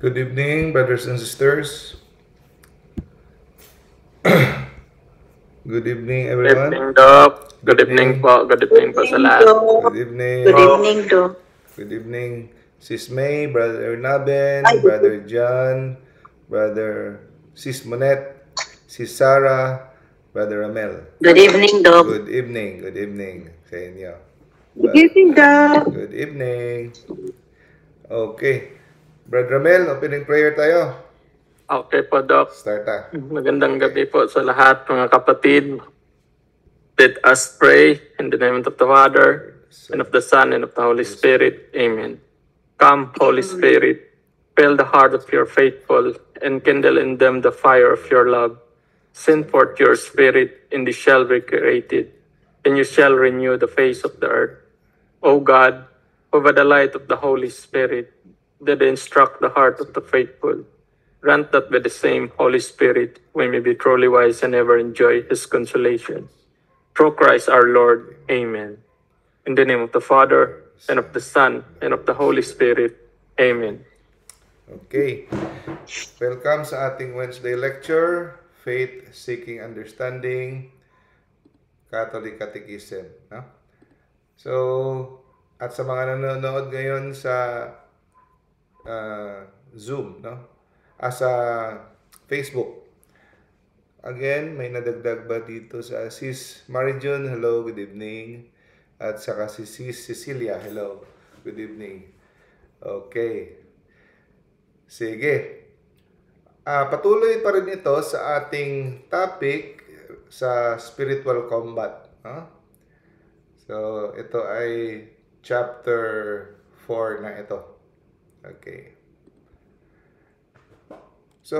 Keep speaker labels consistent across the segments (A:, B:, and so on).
A: Good evening, brothers and sisters. Good evening,
B: Good
A: everyone.
B: evening, Doc.
A: Good
B: Good evening
A: evening.
B: po. Good evening po sa lahat.
A: Good
C: Good
A: evening.
C: evening, Do.
A: Good evening, Sis May, Brother
C: Ay,
A: Naben, Brother John, Brother Sis Monet, Sis Sarah, Brother Ramel.
C: good evening, Do.
A: Good evening. Good evening sa inyo.
C: Good evening, Do.
A: Good evening. Okay. Brother Ramel, opening prayer tayo.
B: Okay po, Doc.
A: Start ta.
B: Magandang gabi po sa lahat, mga kapatid. Let us pray in the name of the Father, and of the Son, and of the Holy Spirit. Amen. Come, Holy Spirit, fill the heart of your faithful, and kindle in them the fire of your love. Send forth your Spirit, and they shall be created, and you shall renew the face of the earth. O God, who by the light of the Holy Spirit did instruct the heart of the faithful, grant that by the same Holy Spirit we may be truly wise and ever enjoy His consolation. Through Christ our Lord. Amen. In the name of the Father, and of the Son, and of the Holy Spirit. Amen.
A: Okay. Welcome sa ating Wednesday lecture, Faith Seeking Understanding, Catholic Catechism. No? So, at sa mga nanonood ngayon sa Zoom, no? Sa Facebook. Again, may nadagdag ba dito sa Sis Marijon? Hello, good evening. At saka si Sis Cecilia, hello, good evening. Okay. Sige. Patuloy pa rin ito sa ating topic sa spiritual combat. No? So, ito ay chapter 4 na ito. Okay. So,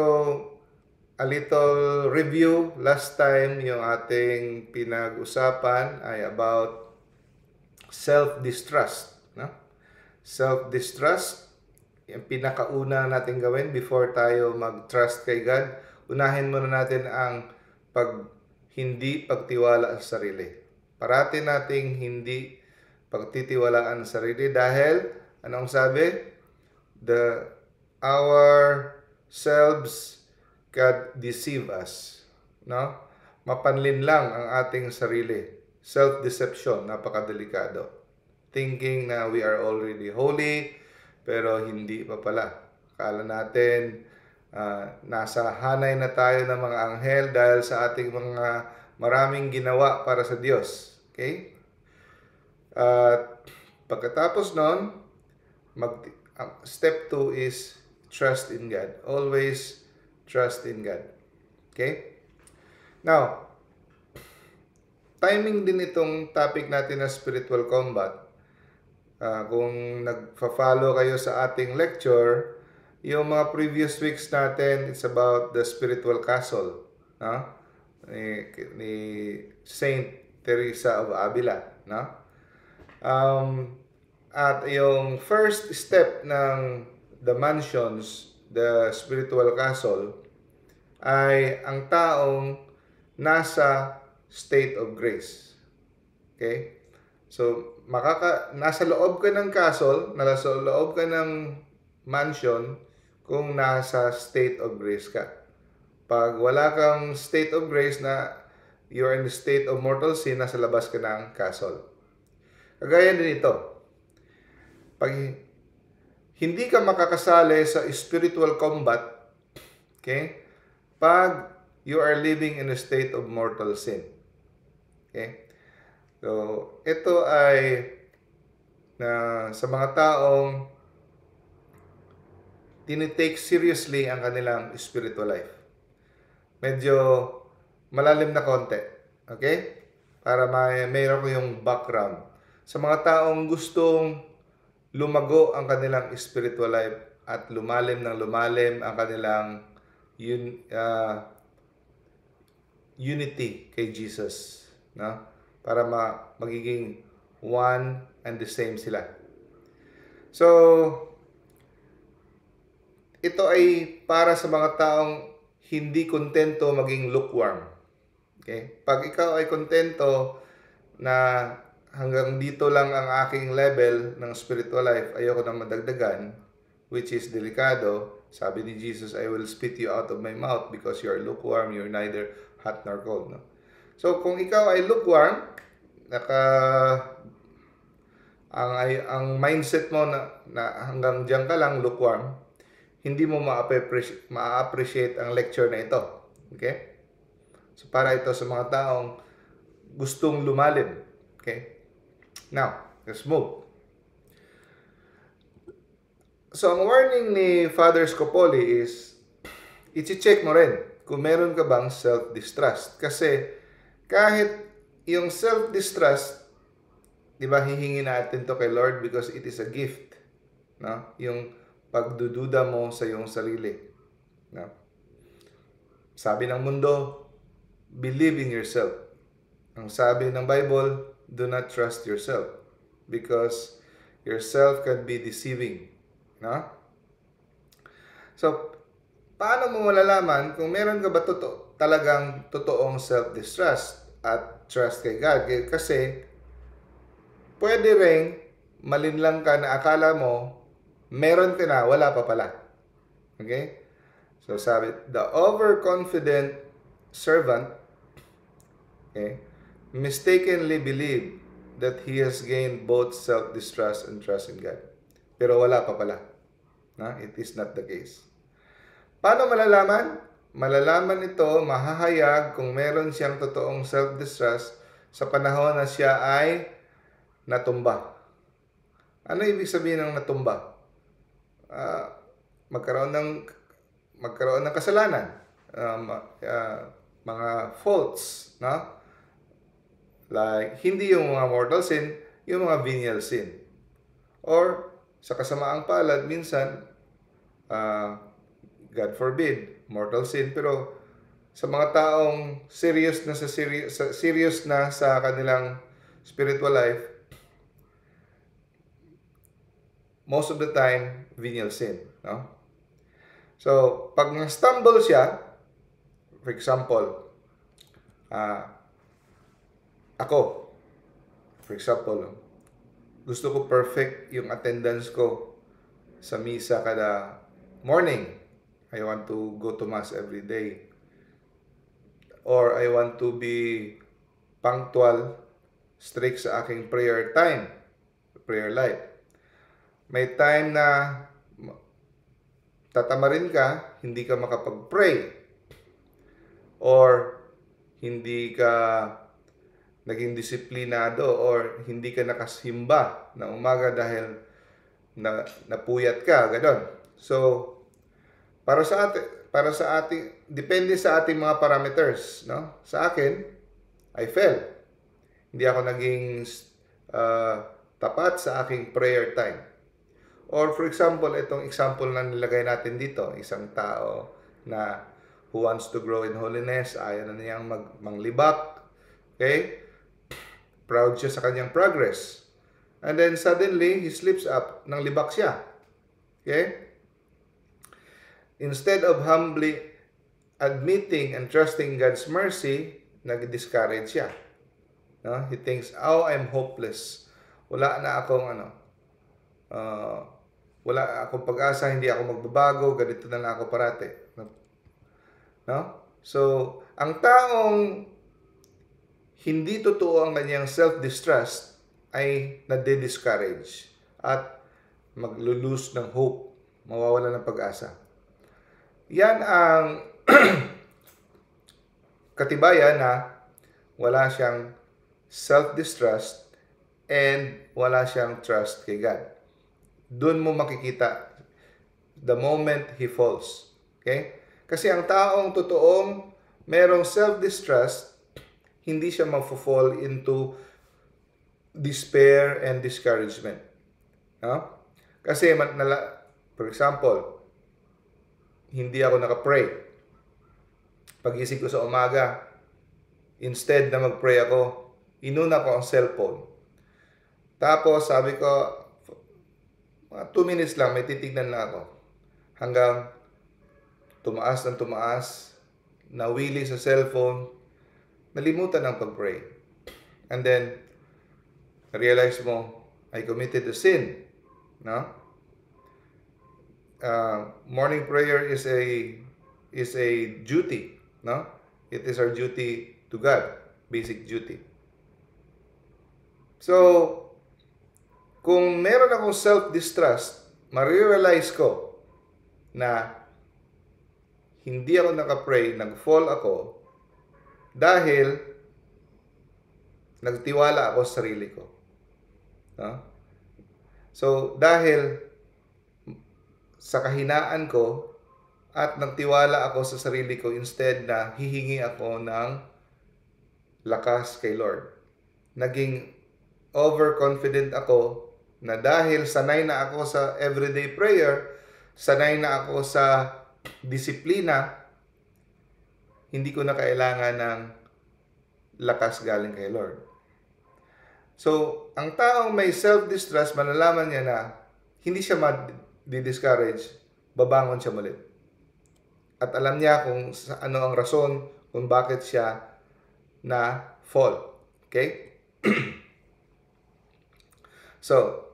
A: a little review. Last time, yung ating pinag-usapan ay about self-distrust. No? Self-distrust, yung pinakauna natin gawin before tayo mag-trust kay God. Unahin muna natin ang hindi pagtiwala sa sarili. Parati nating hindi pagtitiwalaan sa sarili dahil, anong sabi? Our selves can deceive us. No? Mapanlin lang ang ating sarili. Self-deception, napakadelikado. Thinking na we are already holy, pero hindi pa pala. Akala natin, nasa hanay na tayo ng mga anghel dahil sa ating mga maraming ginawa para sa Diyos. Okay? At pagkatapos nun, step 2 is trust in God. Always trust in God. Okay? Now, timing din itong topic natin na spiritual combat. Kung nagfa-follow kayo sa ating lecture, yung mga previous weeks natin, it's about the spiritual castle. No? Ni Saint Teresa of Avila. No? At yung first step ng the mansions, the spiritual castle, ay ang taong nasa state of grace. Okay? So, nasa loob ka ng castle, nasa loob ka ng mansion kung nasa state of grace ka. Pag wala kang state of grace na you're in the state of mortal sin, nasa labas ka ng castle. Kagaya din ito. Pag hindi ka makakasali sa spiritual combat, okay? Pag you are living in a state of mortal sin. Okay? So, ito ay sa mga taong tinitake seriously ang kanilang spiritual life. Medyo malalim na konti. Okay? Para mayroon ko yung background. Sa mga taong gustong lumago ang kanilang spiritual life at lumalim ng lumalim ang kanilang unity kay Jesus, no? Para magiging one and the same sila. So, ito ay para sa mga taong hindi kontento maging lukewarm. Okay? Pag ikaw ay kontento na hanggang dito lang ang aking level ng spiritual life, ayoko na madagdagan, which is delikado. Sabi ni Jesus, I will spit you out of my mouth because you are lukewarm, you're neither hot nor cold. No? So, kung ikaw ay lukewarm, ang mindset mo na hanggang diyan ka lang lukewarm, hindi mo ma-appreciate ang lecture na ito. Okay? So, para ito sa mga taong gustong lumalim. Okay? Now, let's move. So, ang warning ni Father Scopoli is, i-check mo rin kung meron ka bang self-distrust. Kasi, kahit yung self-distrust, di ba, hihingi natin to kay Lord because it is a gift. No? Yung pagdududa mo sa iyong sarili. No? Sabi ng mundo, believe in yourself. Ang sabi ng Bible, do not trust yourself because yourself can be deceiving. No? So, paano mo malalaman kung meron ka ba talagang totoong self-distrust at trust kay God? Kasi, pwede rin malinlang ka na akala mo meron ka na, wala pa pala. Okay? So, sabi, the overconfident servant, okay, mistakenly believe that he has gained both self-distrust and trust in God. Pero wala pa pala. No? It is not the case. Paano malalaman? Malalaman ito, mahahayag kung meron siyang totoong self-distrust sa panahon na siya ay natumba. Ano ibig sabihin ng natumba? Magkaroon ng kasalanan, mga faults, no? Like, hindi yung mga mortal sin, yung mga venial sin. Or, sa kasamaang palad, minsan, God forbid, mortal sin, pero sa mga taong serious na sa kanilang spiritual life, most of the time, venial sin. No? So, pag na-stumble siya, for example, ako, for example, gusto ko perfect yung attendance ko sa misa kada morning. I want to go to Mass every day. Or I want to be punctual, strict sa aking prayer time, prayer life. May time na tatamarin ka, hindi ka makapag-pray. Or hindi ka naging disiplinado or hindi ka nakasimba na umaga dahil napuyat ka, gano'n. So, para sa ating, depende sa ating mga parameters, no? Sa akin, I fail. Hindi ako naging tapat sa aking prayer time. Or for example, itong example na nilagay natin dito, isang tao na who wants to grow in holiness, ayaw na niyang manglibak, okay? Proud siya sa kanyang progress. And then suddenly, he slips up, nang libak siya. Okay? Instead of humbly admitting and trusting God's mercy, nag-discourage siya. No? He thinks, oh, I'm hopeless. Wala na akong wala akong pag-asa, hindi ako magbabago, ganito na lang ako parati. No? So, ang taong hindi totoo ang kanyang self-distrust ay nade-discourage at maglulose ng hope, mawawala ng pag-asa. Yan ang katibayan na wala siyang self-distrust and wala siyang trust kay God. Doon mo makikita the moment he falls. Okay? Kasi ang taong totoong merong self-distrust, hindi siya mag-fall into despair and discouragement. No? Kasi, for example, hindi ako nakapray. Pagising ko sa umaga, instead na mag-pray ako, inuna ko ang cellphone. Tapos, sabi ko, mga 2 minutes lang, may titignan na ako. Hanggang tumaas ng tumaas, nawili sa cellphone, nalimutan ng pag-pray. And then, realize mo, I committed a sin. No? morning prayer is a duty, no? It is our duty to God, basic duty. So, kung meron akong self-distrust, marirealize ko na hindi ako nakapray, nag-fall ako dahil nagtiwala ako sa sarili ko. No? So, dahil sa kahinaan ko at nagtiwala ako sa sarili ko instead na hihingi ako ng lakas kay Lord. Naging overconfident ako na dahil sanay na ako sa everyday prayer, sanay na ako sa disiplina, hindi ko na kailangan ng lakas galing kay Lord. So, ang taong may self-distrust, malalaman niya na hindi siya ma-discourage, babangon siya muli. At alam niya kung ano ang rason kung bakit siya na fall. Okay? So,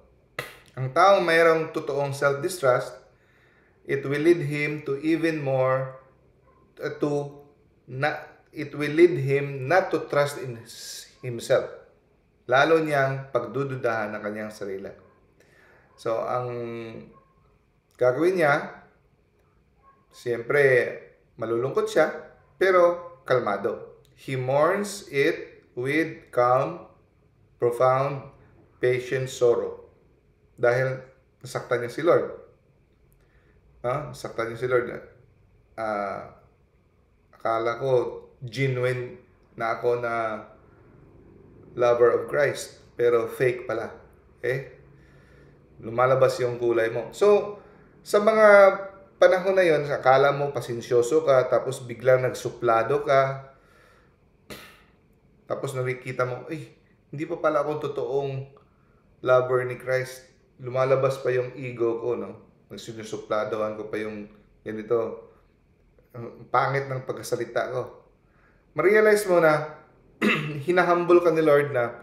A: ang taong mayroong totoong self-distrust, it will lead him to even more it will lead him not to trust in himself. Lalo niyang pagdududahan ng kanyang sarili. So, ang gagawin niya, siyempre, malulungkot siya, pero kalmado. He mourns it with calm, profound, patient sorrow. Dahil nasaktan niya si Lord. Nasaktan niya si Lord. Akala ko, genuine na ako na lover of Christ. Pero fake pala. Okay? Lumalabas yung kulay mo. So, sa mga panahon na yon, akala mo pasensyoso ka, tapos biglang nagsuplado ka, tapos nakikita mo, hindi pa pala akong totoong lover ni Christ. Lumalabas pa yung ego ko, no? Nagsinusupladohan ko pa yung ganito. Ang pangit ng pagkasalita ko. Ma-realize mo na hinahumble ka ni Lord na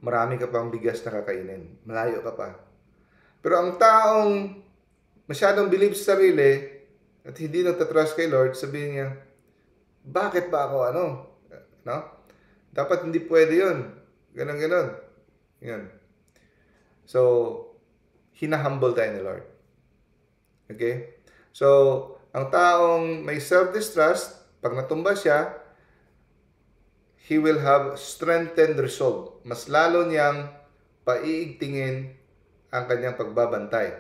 A: marami ka pang bigas na kakainin. Malayo ka pa. Pero ang taong masyadong believe sa sarili at hindi nagtatrust kay Lord, sabihin niya, bakit ba ako no? Dapat hindi pwede yun. Ganon. Yan. So, hinahumble tayo ni Lord. Okay? So, ang taong may self-distrust, pag natumba siya, he will have strengthened resolve. Mas lalo niyang paiigtingin ang kanyang pagbabantay.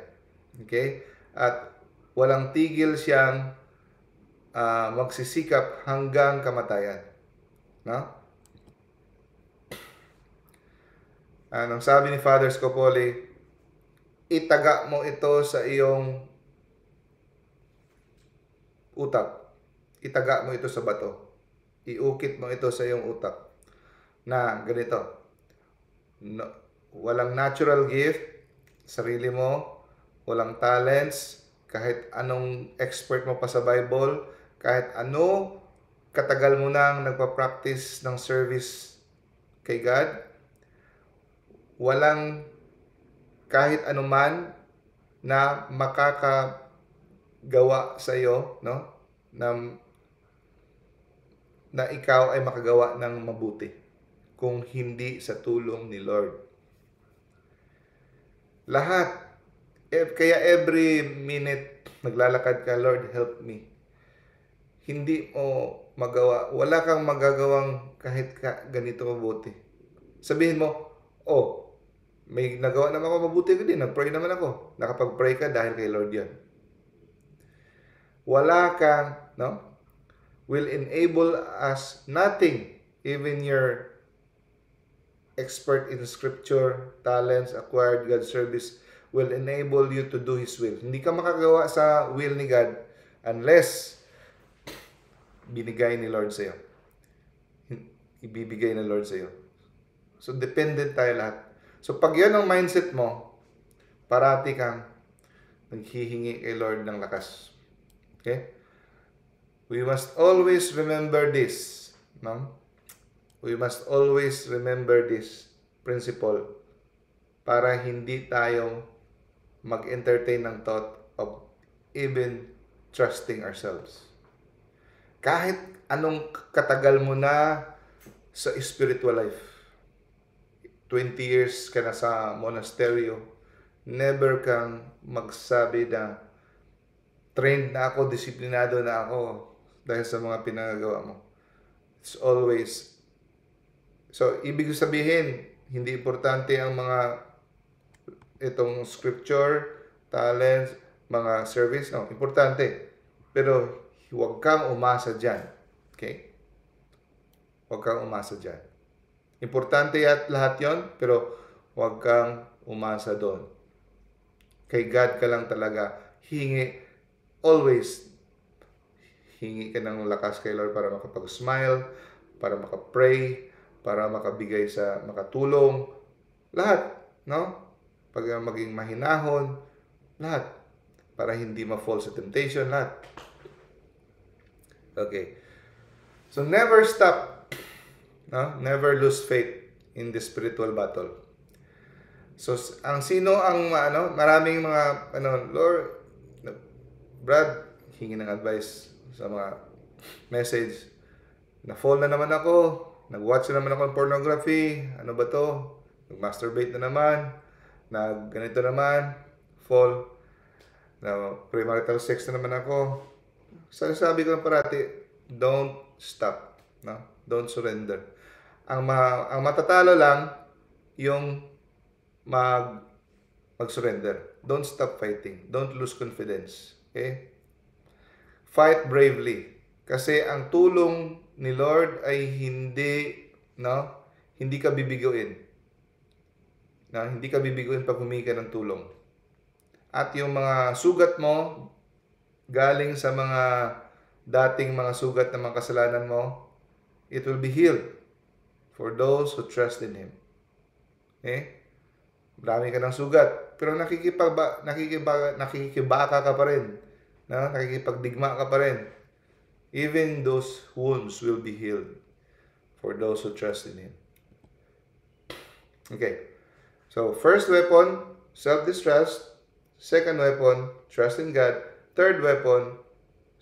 A: Okay? At walang tigil siyang magsisikap hanggang kamatayan. No? Anong sabi ni Father Scopoli, itaga mo ito sa iyong utak. Itaga mo ito sa bato. Iukit mo ito sa iyong utak na ganito. Walang natural gift, sarili mo, walang talents, kahit anong expert mo pa sa Bible, kahit ano katagal mo nang nagpa-practice ng service kay God, walang kahit anuman na makakagawa sa iyo, no? Na ikaw ay makagawa ng mabuti kung hindi sa tulong ni Lord. Lahat. Kaya every minute naglalakad ka, Lord, help me. Hindi mo magawa. Wala kang magagawang kahit ganito mabuti. Sabihin mo, may nagawa naman ako mabuti ko din. Nag-pray naman ako. Nakapag-pray ka dahil kay Lord yan. Wala kang, no? Will enable us nothing, even your expert in scripture, talents, acquired God service, will enable you to do His will. Hindi ka makagawa sa will ni God unless binigay ni Lord sa'yo. Ibibigay ng Lord sa'yo. So, dependent tayo lahat. So, pag yan ang mindset mo, parati kang naghihingi kay Lord ng lakas. Okay? We must always remember this, no? We must always remember this principle para hindi tayo mag-entertain ng thought of even trusting ourselves. Kahit anong katagal mo na sa spiritual life, 20 years ka na sa monasteryo, never kang magsabi na trained na ako, disiplinado na ako dahil sa mga pinagagawa mo. It's always, so ibig sabihin, hindi importante ang mga itong scripture, talents, mga service, no, importante. Pero huwag kang umasa dyan. Okay? Huwag kang umasa dyan. Importante at lahat yon, pero huwag kang umasa doon. Kay God ka lang talaga. Always hingi ka ng lakas kay Lord para makapag-smile, para makapray, para makatulong. Lahat, no? Pag maging mahinahon, lahat. Para hindi ma-fall sa temptation, lahat. Okay. So never stop. No? Never lose faith in the spiritual battle. So ang maraming mga Lord, Brad, hingi ng advice sa mga message. Na-fall na naman ako, nag-watch na naman ako ng pornography, ano ba to? Nag-masturbate na naman, ganito naman, fall, na premarital sex na naman ako. Sabi ko lang parati, don't stop, no? Don't surrender. Ang matatalo lang yung mag-surrender. Don't stop fighting. Don't lose confidence. Okay? Fight bravely. Kasi ang tulong ni Lord ay hindi ka bibiguin. Hindi ka bibiguin pag humingi ka ng tulong. At yung mga sugat mo, galing sa mga dating mga sugat ng mga kasalanan mo, it will be healed for those who trust in Him. Okay? Marami ka ng sugat, pero nakikibaka ka pa rin. Nakikipagdigma ka pa rin. Even those wounds will be healed for those who trust in Him. Okay. So, first weapon, self-distrust. Second weapon, trust in God. Third weapon,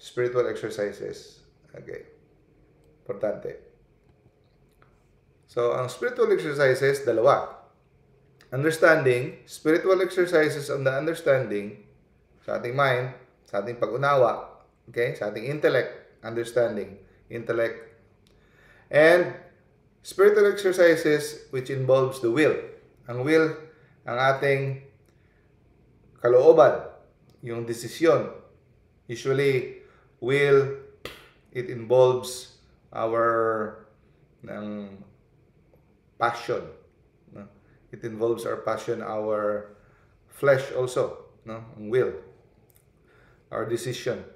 A: spiritual exercises. Okay. Importante. So, ang spiritual exercises, dalawa. Understanding, spiritual exercises on the understanding, sa ating mind, sa ating pag-unawa, okay? Sa ating intellect, understanding, intellect. And spiritual exercises which involves the will. Ang will, ang ating kalooban, yung desisyon. Usually, will, it involves our passion. It involves our passion, our flesh also, ang will, our decision.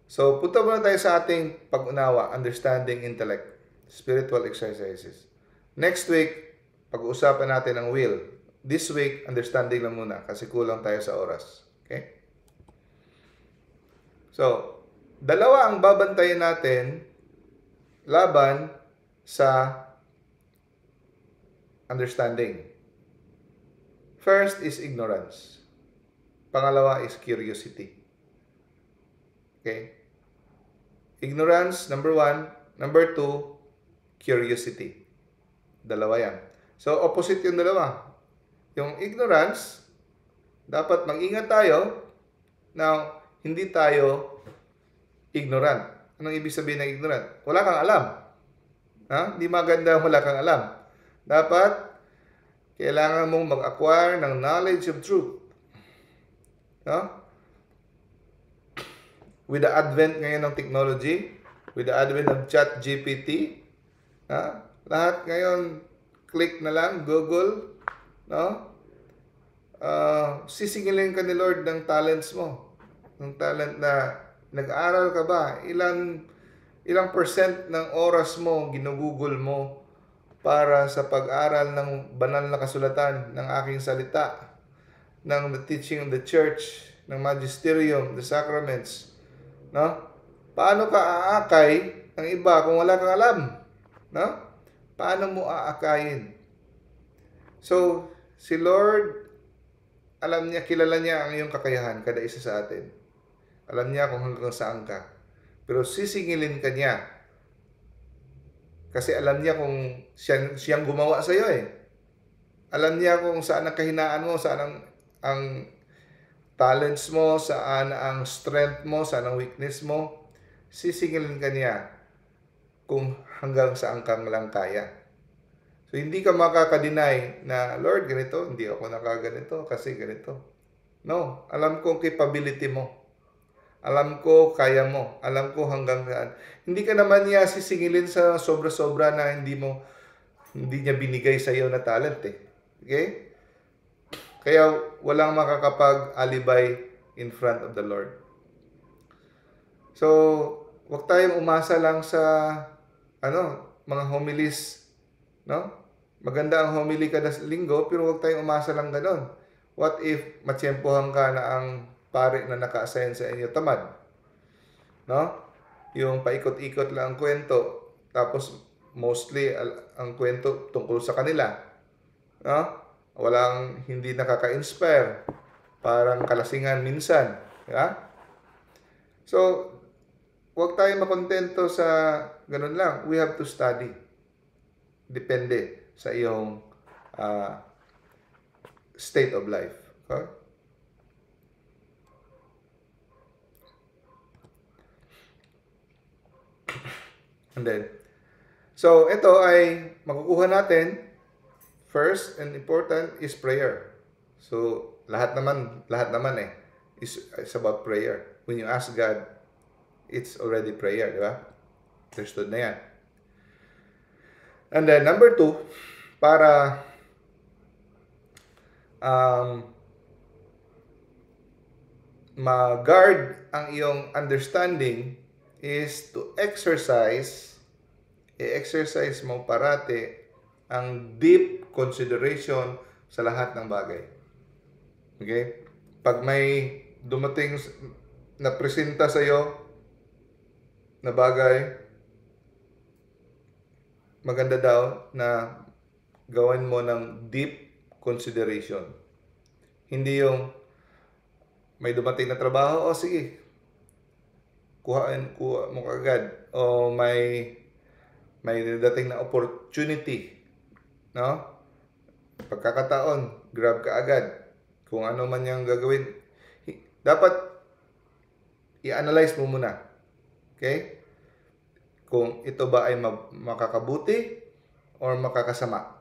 A: So, punta muna tayo sa ating pag-unawa, understanding, intellect, spiritual exercises. Next week, pag-uusapan natin ang will. This week, understanding lang muna kasi kulang tayo sa oras. Okay? So, dalawa ang babantayan natin laban sa understanding. First is ignorance. Pangalawa is curiosity. Okay? Ignorance, number 1. Number 2, curiosity. Dalawa yan. So, opposite yung dalawa. Yung ignorance, dapat mag-ingat tayo na hindi tayo ignorant. Anong ibig sabihin ng ignorant? Wala kang alam. Hindi maganda wala kang alam. Dapat, kailangan mong mag-acquire ng knowledge of truth. With the advent ngayon ng technology, with the advent of ChatGPT, lahat ngayon, click na lang, Google, sisingilin ka ni Lord ng talents mo. Ng talent na nag-aral ka ba? Ilang percent ng oras mo, ginugugol mo para sa pag-aral ng banal na kasulatan, ng aking salita, ng the teaching of the church, ng magisterium, the sacraments. Paano ka aakay ng iba kung wala kang alam? Paano mo aakayin? So, si Lord alam niya, kilala niya ang iyong kakayahan, kada isa sa atin. Alam niya kung hanggang saan ka. Pero sisingilin ka niya. Kasi alam niya kung siyang gumawa sa iyo eh. Alam niya kung saan ang kahinaan mo, saan ang talents mo, saan ang strength mo, saan ang weakness mo. Sisingilin ka niya kung hanggang saan kang lang kaya. So, hindi ka makaka-deny na, Lord, ganito, hindi ako nakaganito kasi ganito. No, alam ko ang capability mo. Alam ko kaya mo. Alam ko hanggang saan. Hindi ka naman niya sisingilin sa sobra-sobra na hindi niya binigay sa iyo na talent eh. Okay? Kaya walang makakapag-alibay in front of the Lord. So, wag tayong umasa lang sa mga homilies, no? Maganda ang homily kada linggo, pero huwag tayong umasa lang ganon. What if matsyempohan ka na ang pare na naka-assign sa inyo tamad? No? Yung paikot-ikot lang ang kwento, tapos mostly ang kwento tungkol sa kanila. No? Hindi nakaka-inspire. Parang kalasingan minsan. Diba? So, huwag tayong makontento sa ganun lang. We have to study. Depende sa iyong state of life. Okay? And then, so ito ay makukuha natin. First and important is prayer. So, lahat naman is about prayer. When you ask God, it's already prayer, di ba? Understood na yan. And then, number 2, para ma-guard ang iyong understanding is to i-exercise mo parati ang deep consideration sa lahat ng bagay. Okay? Pag may dumating na presenta sa iyo na bagay, maganda daw na gawin mo ng deep consideration. Hindi yung may dumating na trabaho, sige, kuha mo kagad. O may dating na opportunity, no? Pagkakataon, grab ka agad. Kung ano man yung gagawin, dapat i-analyze mo muna. Okay? Kung ito ba ay makakabuti or makakasama.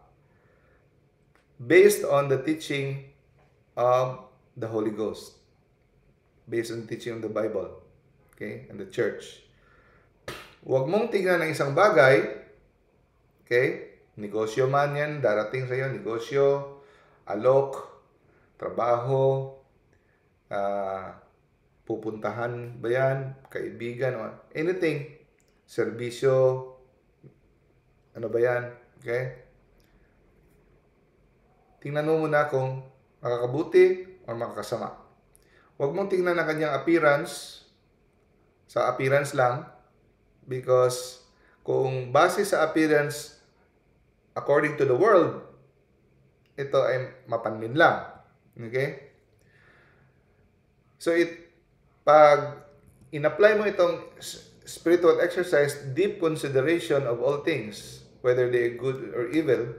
A: Based on the teaching of the Holy Ghost. Based on the teaching of the Bible. Okay? And the church. Huwag mong tingnan ng isang bagay. Okay? Negosyo man yan, darating sa iyo. Negosyo, alok, trabaho, pupuntahan ba yan, kaibigan, anything, serbisyo, ano ba yan, okay? Tingnan mo muna kung makakabuti o makakasama. Huwag mong tingnan ang kanyang appearance, sa appearance lang, because kung base sa appearance according to the world, ito ay mapanmin lang. Okay? So, pag in-apply mo itong spiritual exercise, deep consideration of all things, whether they are good or evil,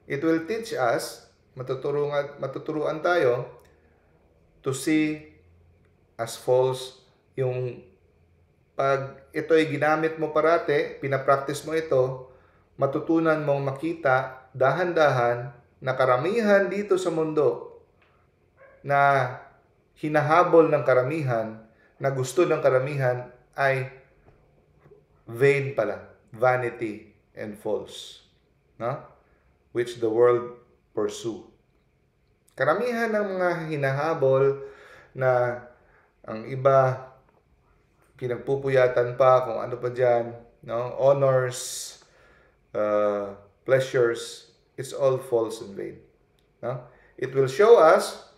A: it will teach us, matuturuan tayo to see as false yung pag ito ay ginamit mo parate, pinapractice mo ito, matutunan mong makita dahan-dahan na karamihan dito sa mundo na hinahabol ng karamihan, na gusto ng karamihan ay vain pala, vanity and false, no? Which the world pursue. Karamihan ng mga hinahabol na ang iba pinagpupuyatan pa kung ano pa dyan, no? Honors, pleasures, it's all false and vain. No? It will show us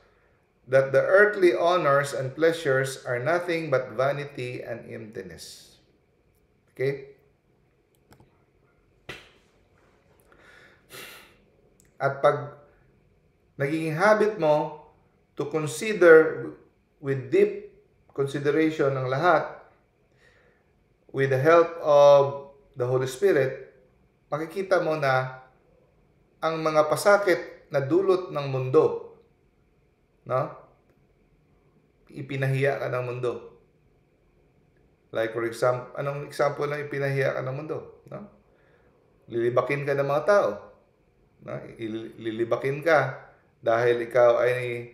A: that the earthly honors and pleasures are nothing but vanity and emptiness. Okay? At pag nagiging habit mo to consider with deep consideration ng lahat, with the help of the Holy Spirit, makikita mo na ang mga pasakit na dulot ng mundo, no? Ipinahiya ka ng mundo. Like for example, anong example ng ipinahiya ka ng mundo? No? Lilibakin ka ng mga tao. No? Lilibakin ka dahil ikaw ay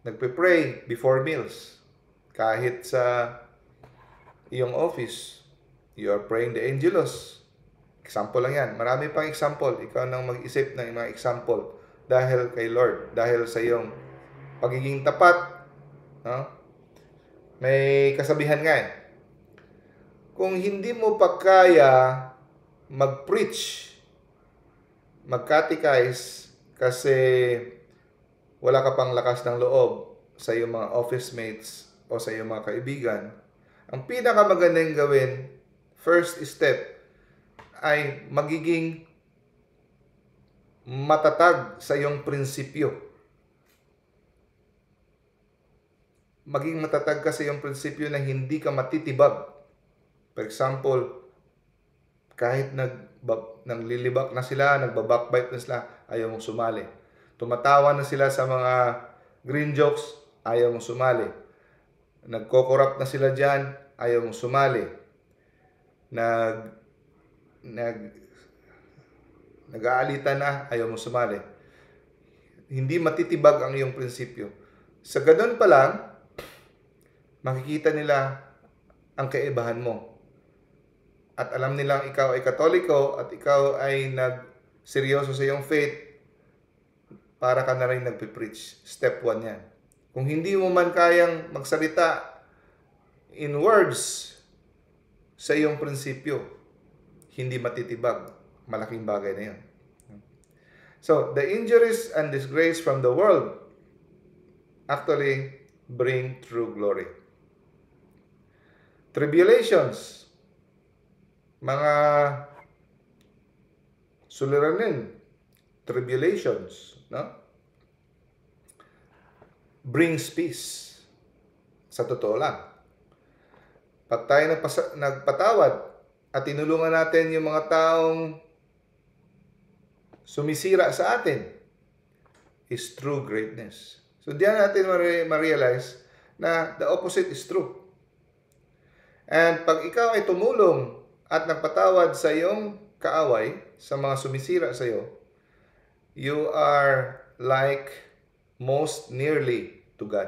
A: nagpe-pray before meals. Kahit sa iyong office, you are praying the Angelus. Example lang yan. Marami pang example. Ikaw nang mag-isip ng mga example dahil kay Lord, dahil sa iyong pagiging tapat. No? May kasabihan nga eh. Kung hindi mo pa kaya mag-preach, mag-catechize kasi wala ka pang lakas ng loob sa iyong mga office mates o sa iyong mga kaibigan, ang pinakamagandang gawin, first step, ay magiging matatag sa iyong prinsipyo. Maging matatag ka sa iyong prinsipyo na hindi ka matitibag. For example, kahit naglilibak na sila, nagbabakbite na sila, ayaw mong sumali. Tumatawa na sila sa mga green jokes, ayaw mong sumali. Nagko-corrupt na sila dyan, ayaw mong sumali. Nag-aalitan na, ayaw mong sumali. Hindi matitibag ang iyong prinsipyo. Sa ganun pa lang, makikita nila ang kaibahan mo. At alam nilang ikaw ay Katoliko at ikaw ay nagseryoso sa iyong faith, para ka na rin nagpipreach. Step 1 yan. Kung hindi mo man kayang magsalita in words sa iyong prinsipyo, hindi matitibag. Malaking bagay na yun. So, the injuries and disgrace from the world actually bring true glory. Tribulations, mga suliranin, tribulations, no? Brings peace. Sa totoo lang. Pag tayo nagpatawad at tinulungan natin yung mga taong sumisira sa atin, is true greatness. So diyan natin ma-realize na the opposite is true. And pag ikaw ay tumulong at nagpatawad sa iyong kaaway, sa mga sumisira sa iyo, you are like most nearly to God.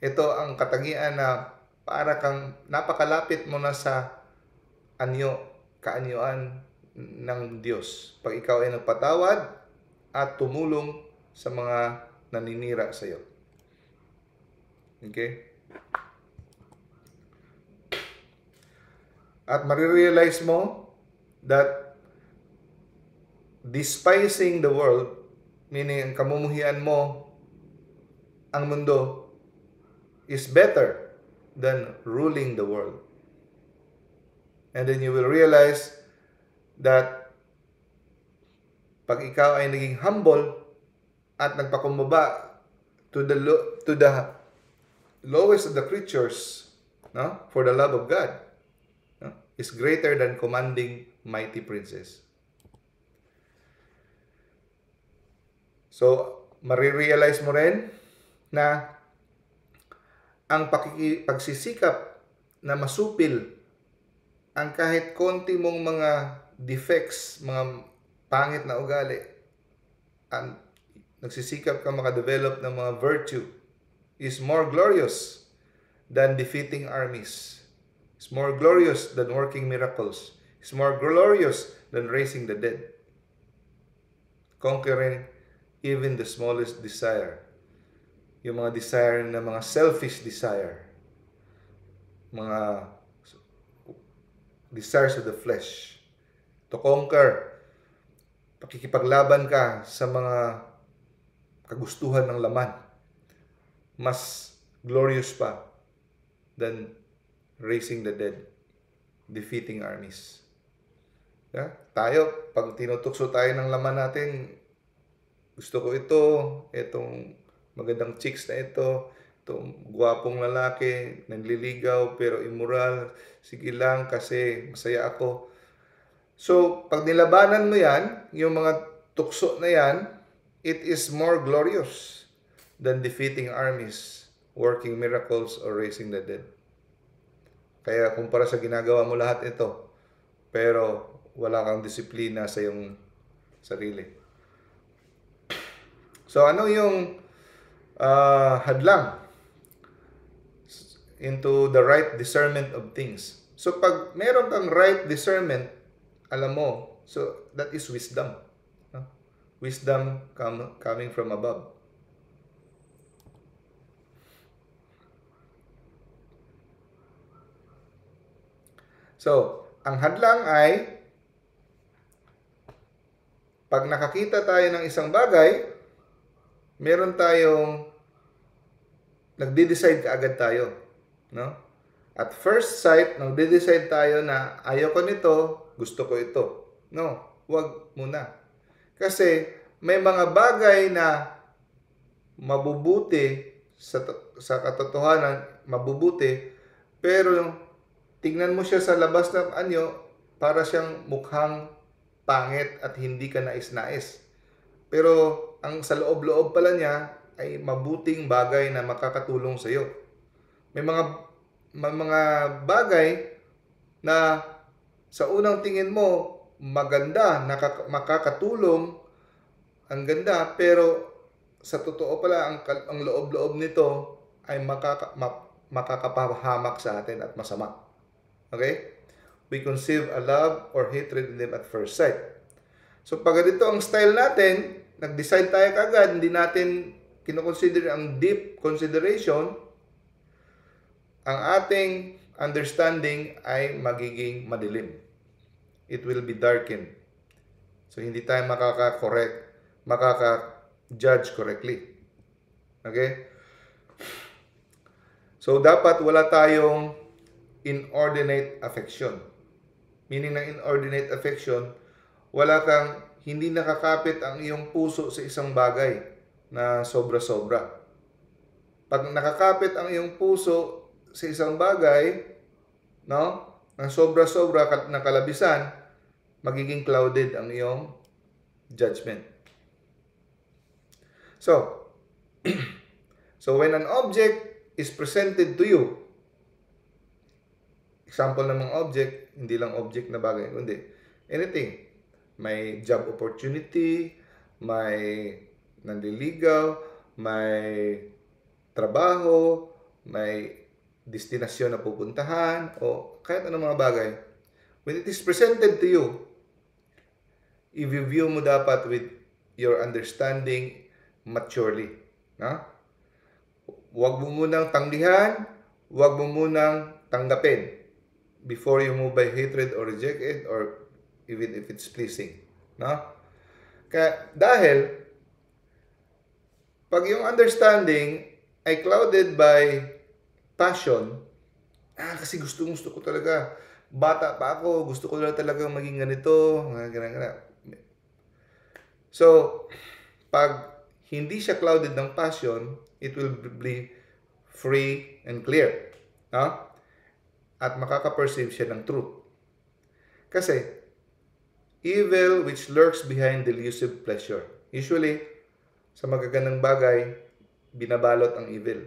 A: Ito ang katangian na para kang napakalapit mo na sa kaanyuan ng Diyos. Pag ikaw ay nagpatawad at tumulong sa mga naninira sa iyo. Okay? At marirealize mo that despising the world, meaning ang kamumuhian mo, ang mundo, is better than ruling the world. And then you will realize that pag ikaw ay naging humble at nagpakumbaba to the lowest of the creatures, no, for the love of God, no, is greater than commanding mighty princes. So, marirealize mo rin na ang pagsisikap na masupil ang kahit konti mong mga defects, mga pangit na ugali, ang nagsisikap ka makadevelop ng mga virtue, is more glorious than defeating armies. It's more glorious than working miracles. It's more glorious than raising the dead. Conquering even the smallest desire. Yung mga desire na mga selfish desire. Mga desires of the flesh. To conquer. Pakikipaglaban ka sa mga kagustuhan ng laman. Mas glorious pa than raising the dead. Defeating armies. Yeah? Tayo, pag tinutukso tayo ng laman natin, gusto ko ito, itong magandang chicks na ito, itong gwapong lalaki, nanliligaw pero immoral, sige lang kasi masaya ako. So, pag nilabanan mo yan, yung mga tukso na yan, it is more glorious than defeating armies, working miracles, or raising the dead. Kaya kumpara sa ginagawa mo lahat ito, pero wala kang disiplina sa iyong sarili. So, ano yung hadlang into the right discernment of things? So, pag meron kang right discernment, alam mo, so that is wisdom. No? Wisdom coming from above. So, ang hadlang ay pag nakakita tayo ng isang bagay, meron tayong nagde-decide kaagad tayo, no? At first sight, nagde-decide tayo na ayoko nito, gusto ko ito. No, wag muna. Kasi may mga bagay na mabubuti sa katotohanan, mabubuti, pero tingnan mo siya sa labas ng anyo, para siyang mukhang pangit at hindi ka nais-nais. Pero ang sa loob-loob pala niya ay mabuting bagay na makakatulong sa iyo. May mga bagay na sa unang tingin mo maganda, makakatulong, ang ganda, pero sa totoo pala ang loob-loob nito ay makakapahamak sa atin at masama. Okay? We conceive a love or hatred in them at first sight. So pag ganito ang style natin, nag-decide tayo kagad, hindi natin kinoconsider ang deep consideration, ang ating understanding ay magiging madilim. It will be darkened. So hindi tayo makaka-judge correctly. Okay? So dapat wala tayong inordinate affection. Meaning ng inordinate affection, hindi nakakapit ang iyong puso sa isang bagay na sobra-sobra. Pag nakakapit ang iyong puso sa isang bagay, no, ng sobra-sobra na kalabisan, magiging clouded ang iyong judgment. So, when an object is presented to you, example ng mga object, hindi lang object na bagay, kundi anything. May job opportunity, may nanliligaw, may trabaho, may destinasyon na pupuntahan, o kahit anong mga bagay. When it is presented to you, i-view mo dapat with your understanding maturely. No? Huwag mo munang tanggihan, huwag mo munang tanggapin before you move by hatred or reject it, or even if it's pleasing. No? Kaya dahil pag yung understanding ay clouded by passion, kasi gusto ko talaga, bata pa ako, gusto ko talaga maging ganito, ganyan. So, pag hindi siya clouded ng passion, it will be free and clear. No? At makaka-perceive siya ng truth. Kasi, evil which lurks behind delusive pleasure. Usually, sa magagandang bagay, binabalot ang evil.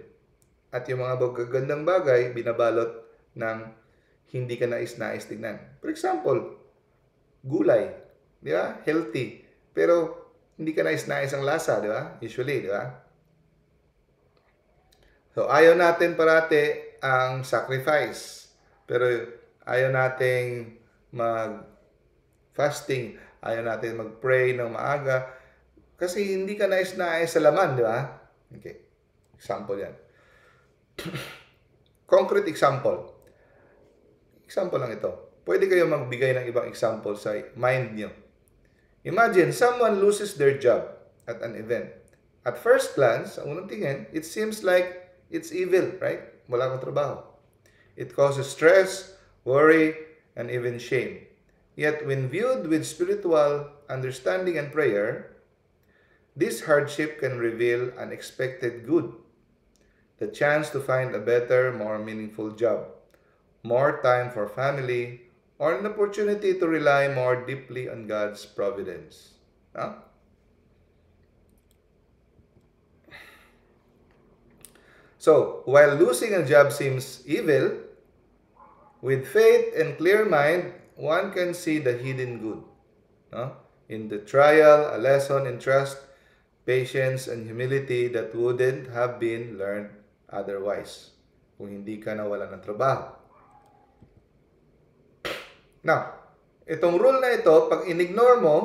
A: At yung mga magagandang bagay, binabalot ng hindi ka nais-nais tignan. For example, gulay. Di ba? Healthy. Pero, hindi ka nais-nais ang lasa, di ba? Usually, di ba? So, ayaw natin parati ang sacrifice. Pero ayaw nating mag-fasting, ayaw natin mag-pray ng maaga, kasi hindi ka nais-nais sa laman, di ba? Okay. Example yan. Concrete example. Example lang ito. Pwede kayo magbigay ng ibang example sa mind nyo. Imagine, someone loses their job at an event. At first glance, sa unang tingin, it seems like it's evil, right? Wala kang trabaho. It causes stress, worry, and even shame. Yet, when viewed with spiritual understanding and prayer, This hardship can reveal unexpected good, the chance to find a better, more meaningful job, more time for family, or an opportunity to rely more deeply on God's providence. Huh? So, while losing a job seems evil, with faith and clear mind, one can see the hidden good. No? In the trial, a lesson in trust, patience, and humility that wouldn't have been learned otherwise kung hindi ka nawala ng trabaho. Now, itong rule na ito, pag in-ignore mo,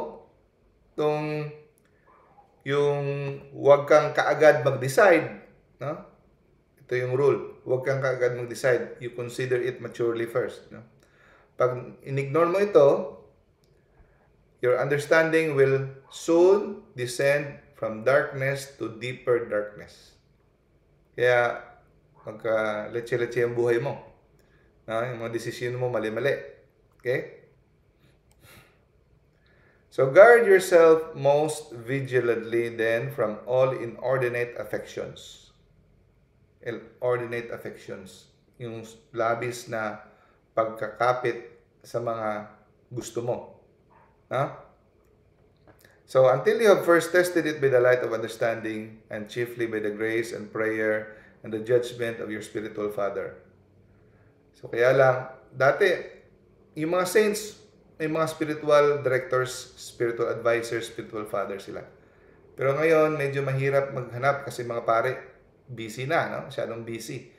A: yung huwag kang kaagad mag-decide, no? Ito yung rule. Huwag kang kaagad mag-decide. You consider it maturely first. No? Pag in-ignore mo ito, your understanding will soon descend from darkness to deeper darkness. Kaya, magka-leche-leche ang buhay mo. No? Yung mga desisyon mo, mali-mali. Okay? So, guard yourself most vigilantly then from all inordinate affections. Ordinate affections, yung labis na pagkakapit sa mga gusto mo. Huh? So, until you have first tested it by the light of understanding, and chiefly by the grace and prayer and the judgment of your spiritual Father. So, kaya lang, dati, yung mga saints, may mga spiritual directors, spiritual advisors, spiritual fathers sila. Pero ngayon, medyo mahirap maghanap kasi mga pare, busy na, no? Masyadong busy.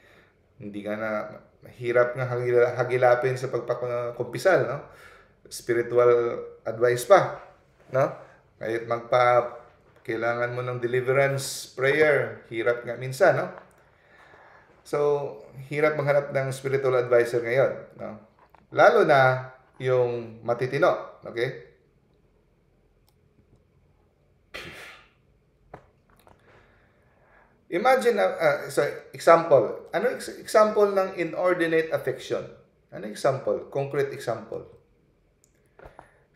A: Hindi ka na, mahirap nga hagilapin sa pagpakumpisal, no? Spiritual advice pa, no? Kahit kailangan mo ng deliverance prayer, hirap nga minsan, no? So, hirap maghanap ng spiritual advisor ngayon, no? Lalo na yung matitino, okay? Imagine, example. Ano example ng inordinate affection? Ano example? Concrete example.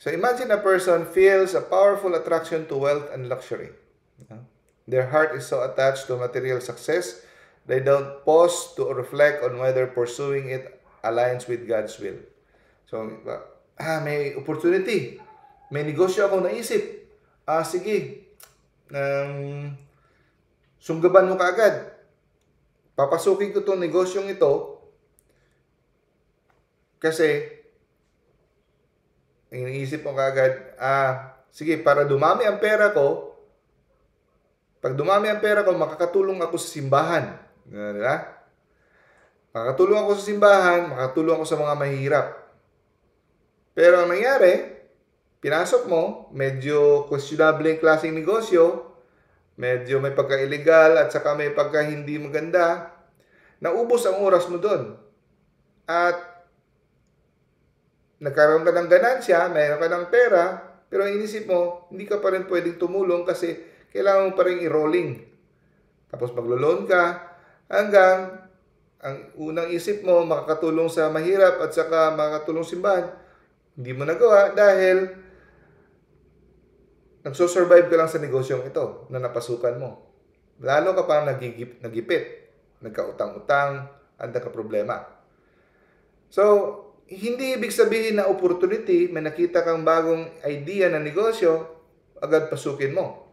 A: So imagine a person feels a powerful attraction to wealth and luxury. Their heart is so attached to material success, they don't pause to reflect on whether pursuing it aligns with God's will. So, may opportunity. May negosyo akong naisip. Sige. Sunggaban mo kaagad. Papasukin ko itong negosyong ito kasi iniisip mo kaagad, sige, para dumami ang pera ko, pag dumami ang pera ko, makakatulong ako sa simbahan. Diba? Makakatulong ako sa simbahan, makakatulong ako sa mga mahihirap. Pero ang nangyari, pinasok mo, medyo questionable yung klaseng negosyo, medyo may pagka-illegal at saka may pagka-hindi maganda, naubos ang oras mo doon. At nagkaroon ka ng ganansya, mayroon ka ng pera, pero inisip mo, hindi ka pa rin pwedeng tumulong kasi kailangan mo pa rin i-rolling. Tapos maglo-loan ka hanggang ang unang isip mo makakatulong sa mahirap at saka makakatulong simbahan. Hindi mo nagawa dahil nagsosurvive ka lang sa negosyong ito na napasukan mo. Lalo ka pa nagipit, nagkautang-utang, at nagka-problema. So, hindi ibig sabihin na opportunity, may nakita kang bagong idea na negosyo, agad pasukin mo.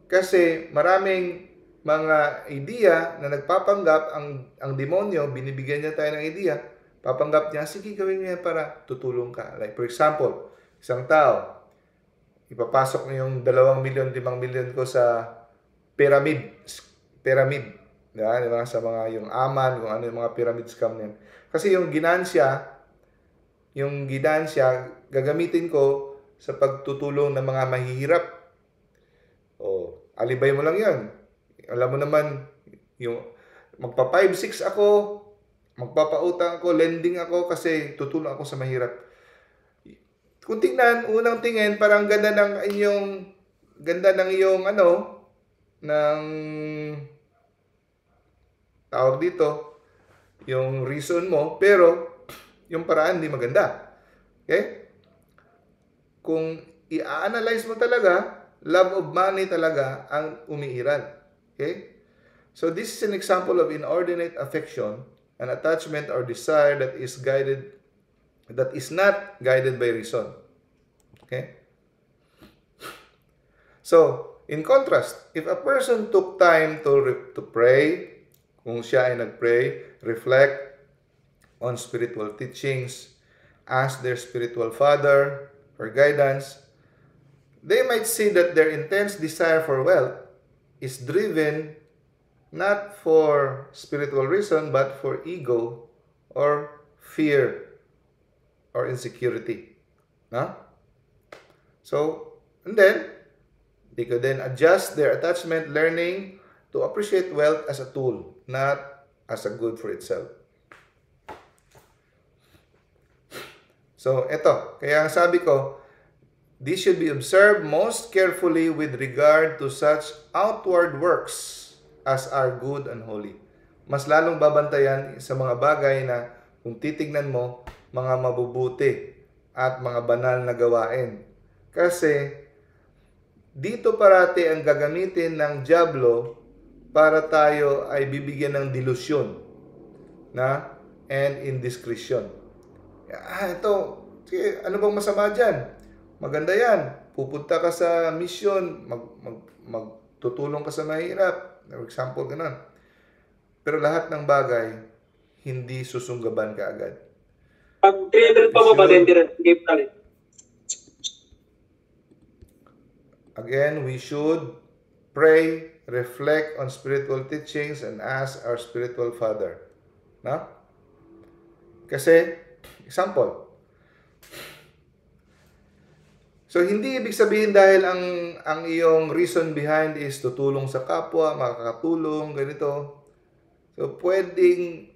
A: Kasi maraming mga idea na nagpapanggap, ang demonyo, binibigyan niya tayo ng idea, papanggap niya, sige gawin niya para tutulong ka. Like for example, isang tao, ipapasok niyo yung 2 milyon, 5 milyon ko sa pyramid. Diba? Sa mga yung aman, kung ano yung mga pyramid scam niyan. Kasi yung ginansya, gagamitin ko sa pagtutulong ng mga mahihirap. Alibay mo lang yan. Alam mo naman, yung magpa 5-6 ako, magpapautang ako, lending ako kasi tutulong ako sa mahirap. Kung tingnan, unang tingin, parang ganda ng iyong ng tawag dito, yung reason mo, pero yung paraan hindi maganda. Okay? Kung i-analyze mo talaga, love of money talaga ang umiiral. Okay? So this is an example of inordinate affection, an attachment or desire that is not guided by reason. Okay? So, in contrast, if a person took time to pray, kung siya ay nagpray, reflect on spiritual teachings, ask their spiritual father for guidance, they might see that their intense desire for wealth is driven not for spiritual reason, but for ego or fear or insecurity. No? So, and then, they could then adjust their attachment, learning to appreciate wealth as a tool, not as a good for itself. So, eto. Kaya ang sabi ko, this should be observed most carefully with regard to such outward works as are good and holy. Mas lalong babantayan sa mga bagay na kung titignan mo, mga mabubuti at mga banal na gawain. Kasi, dito parati ang gagamitin ng dyablo para tayo ay bibigyan ng delusyon na and indiscretion. Ito, sige, ano bang masama dyan? Maganda yan. Pupunta ka sa mission, magtutulong ka sa mahirap. For example, ganun. Pero lahat ng bagay, hindi susunggaban ka agad. Again, we should pray, reflect on spiritual teachings, and ask our spiritual father. No? Kasi, example, so hindi ibig sabihin dahil ang iyong reason behind is tutulong sa kapwa, makakatulong, ganito. So, pwedeng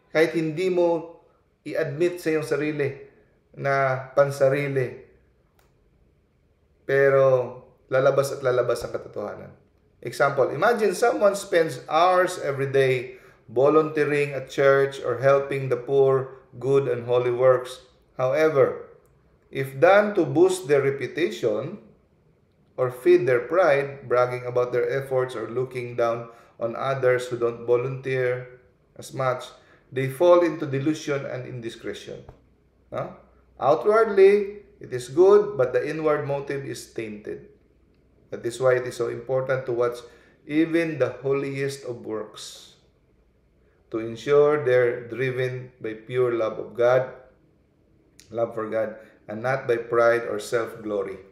A: kahit hindi mo i-admit sa iyong sarili na pansarili, pero lalabas at lalabas ang katotohanan. Example, imagine someone spends hours every day volunteering at church or helping the poor, good and holy works. However, if done to boost their reputation or feed their pride, bragging about their efforts or looking down on others who don't volunteer as much, they fall into delusion and indiscretion. Outwardly, it is good, but the inward motive is tainted. That is why it is so important to watch even the holiest of works, to ensure they're driven by pure love of God, love for God, and not by pride or self-glory.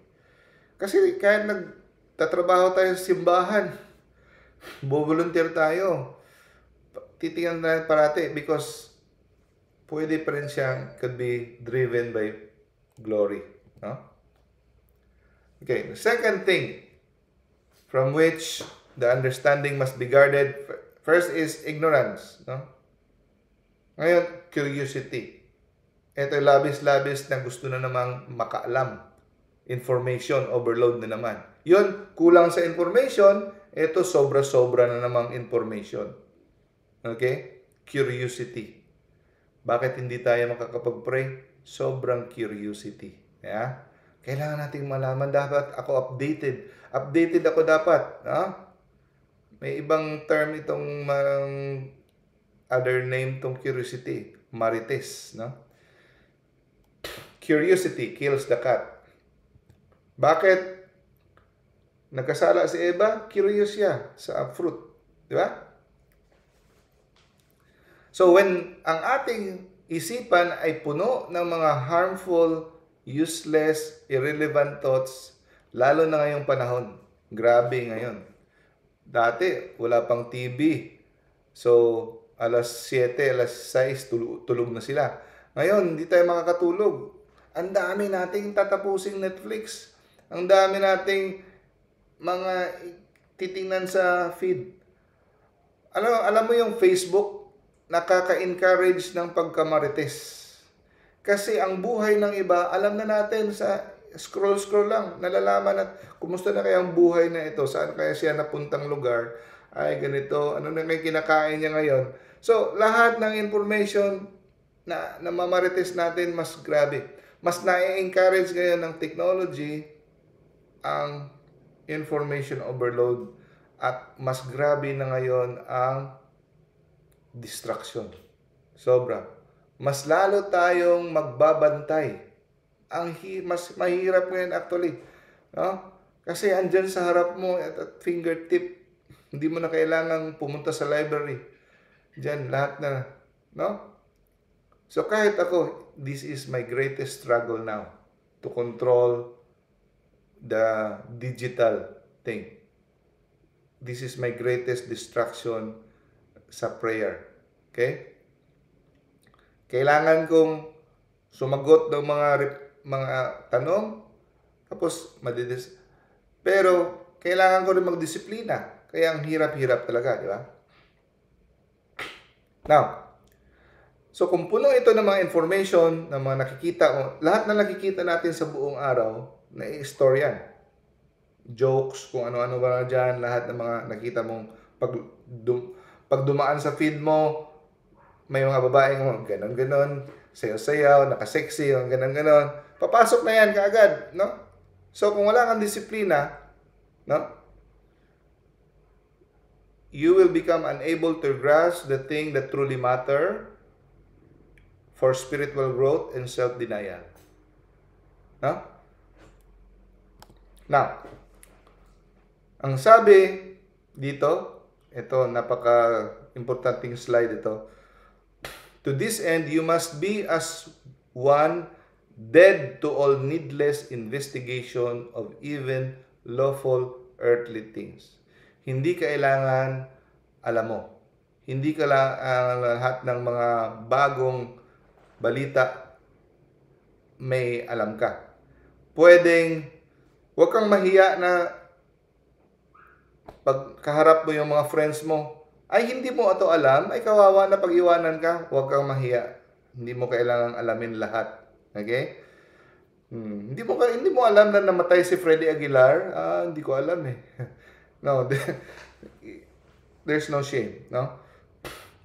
A: Kasi kahit nagtatrabaho tayo sa simbahan, volunteer tayo, titingnan tayo parati because pwede pa rin siyang could be driven by glory. No? Okay, the second thing from which the understanding must be guarded, first is ignorance. No? Ngayon, curiosity. Ito yung labis-labis na gusto na namang makaalam. Information overload na naman. Yun, kulang sa information, ito sobra-sobra na namang information. Okay? Curiosity. Bakit hindi tayo makakapag-pray? Sobrang curiosity. Yeah? Kailangan nating malaman. Dapat ako updated. Updated ako dapat. May ibang term itong other name tong curiosity. Marites. No? Curiosity kills the cat. Bakit? Nagkasala si Eva? Curious siya sa fruit. Di ba? So when ang ating isipan ay puno ng mga harmful, useless, irrelevant thoughts, lalo na ngayong panahon. Grabe ngayon. Dati, wala pang TV. So, alas 7, alas 6, tulog na sila. Ngayon, hindi tayo makakatulog. Ang dami nating tatapusing Netflix. Ang dami nating mga titingnan sa feed. Alam mo yung Facebook, nakaka-encourage ng pagkamarites. Kasi ang buhay ng iba, alam na natin sa scroll lang, nalalaman at kumusta na kaya ang buhay na ito, saan kaya siya napuntang lugar, ay ganito, ano na kaya kinakain niya ngayon. So, lahat ng information na mamarites natin, mas grabe. Mas na-encourage ngayon ng technology ang information overload at mas grabe na ngayon ang distraction. Sobra. Mas lalo tayong magbabantay. Mas mahirap ngayon actually. No? Kasi andyan sa harap mo at fingertip. Hindi mo na kailangang pumunta sa library. Diyan, lahat na. No? So kahit ako, this is my greatest struggle now to control the digital thing. This is my greatest distraction sa prayer. Okay? Kailangan kong sumagot ng mga tanong, tapos pero kailangan ko rin magdisiplina. Kaya ang hirap-hirap talaga, di ba? Now, so kung puno ito ng mga information, ng mga nakikita, lahat na nakikita natin sa buong araw, na-i-store yan. Jokes, kung ano-ano ba dyan, lahat ng mga nakita mong pag dumaan sa feed mo, may mga babaeng ganon-ganon, sayaw-sayaw, nakasexy, ganon-ganon. Papasok na yan kaagad, no? So kung wala kang disiplina, no? You will become unable to grasp the thing that truly matter for spiritual growth and self-denial. No? Now, ang sabi dito, ito, napaka-importanting slide ito. To this end, you must be as one dead to all needless investigation of even lawful earthly things. Hindi kailangan alam mo. Hindi ka lahat ng mga bagong balita may alam ka. Pwedeng, huwag kang mahiya na pagkaharap mo yung mga friends mo, ay hindi mo ito alam, ay kawawa na pag-iwanan ka, huwag kang mahiya. Hindi mo kailangang alamin lahat. Okay? Hindi mo alam na namatay si Freddie Aguilar? Hindi ko alam eh. No, there's no shame, no?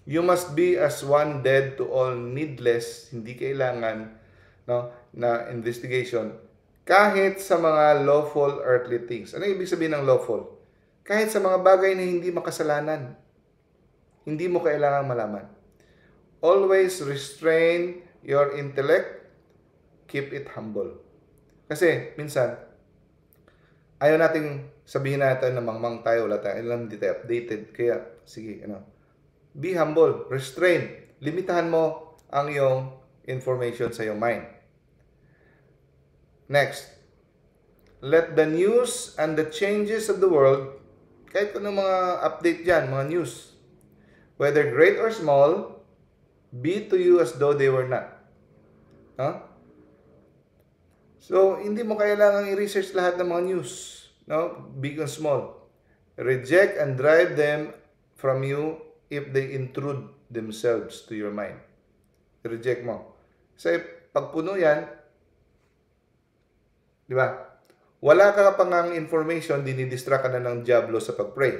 A: You must be as one dead to all needless, hindi kailangan, no, na investigation kahit sa mga lawful earthly things. Ano ibig sabihin ng lawful? Kahit sa mga bagay na hindi makasalanan, hindi mo kailangang malaman. Always restrain your intellect, keep it humble. Kasi minsan ayaw nating sabihin natin na mangmang tayo, wala tayo, hindi tayo updated. Kaya, sige, be humble, restrain. Limitahan mo ang iyong information sa iyong mind. Next, let the news and the changes of the world, kahit kung mga update dyan, mga news, whether great or small, be to you as though they were not. Huh? So, hindi mo kailangang i-research lahat ng mga news. No? Big and small. Reject and drive them from you if they intrude themselves to your mind. Reject mo. Kasi pag puno yan, di ba? Wala ka pang information, dinidistract ka na ng diablo sa pag-pray.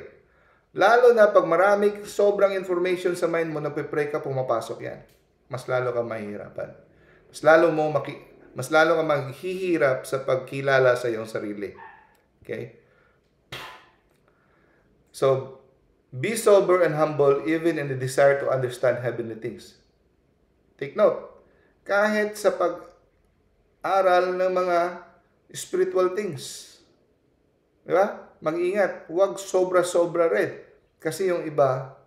A: Lalo na pag marami sobrang information sa mind mo, nagpe-pray ka, pumapasok yan. Mas lalo ka mahihirapan. Mas lalo ka maghihirap sa pagkilala sa iyong sarili. Okay? So, be sober and humble even in the desire to understand heavenly things. Take note, kahit sa pag-aral ng mga spiritual things, di ba? Mag-ingat, huwag sobra-sobra rin. Kasi yung iba,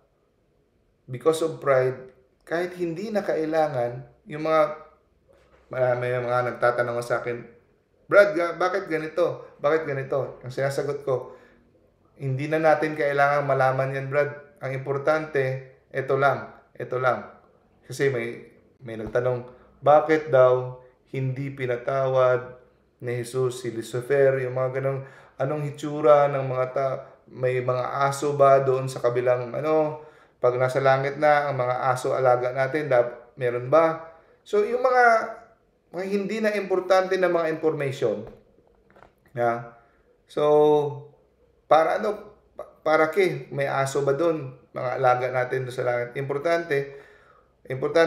A: because of pride, kahit hindi na kailangan, yung may mga nagtatanong sa akin, Brad, bakit ganito? Bakit ganito? Ang sinasagot ko, hindi na natin kailangan malaman yan, Brad. Ang importante, ito lang. Kasi may nagtanong, bakit daw hindi pinatawad ni Jesus si Lucifer? Yung mga ganong, anong hitsura ng mga may mga aso ba doon sa kabilang, pag nasa langit na, ang mga aso alaga natin, meron ba? So, yung mga hindi na importante na mga information. Yeah. So, para may aso ba doon? Mga alaga natin doon sa langit. Importante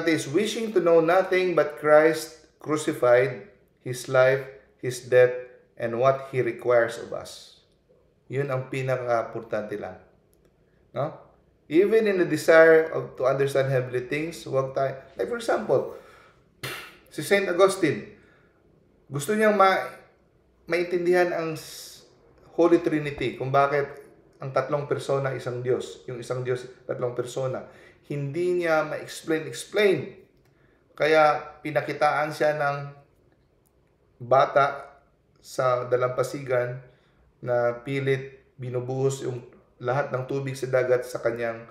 A: is wishing to know nothing but Christ crucified, His life, His death, and what He requires of us. Yun ang pinaka-importante lang. No? Even in the desire to understand heavenly things, huwag tayo, like for example, si Saint Augustine, gusto niyang maintindihan ang Holy Trinity, kung bakit ang tatlong persona isang Diyos, yung isang Diyos tatlong persona. Hindi niya ma-explain. Kaya pinakitaan siya ng bata sa dalampasigan na pilit binubuhos yung lahat ng tubig sa dagat sa kanyang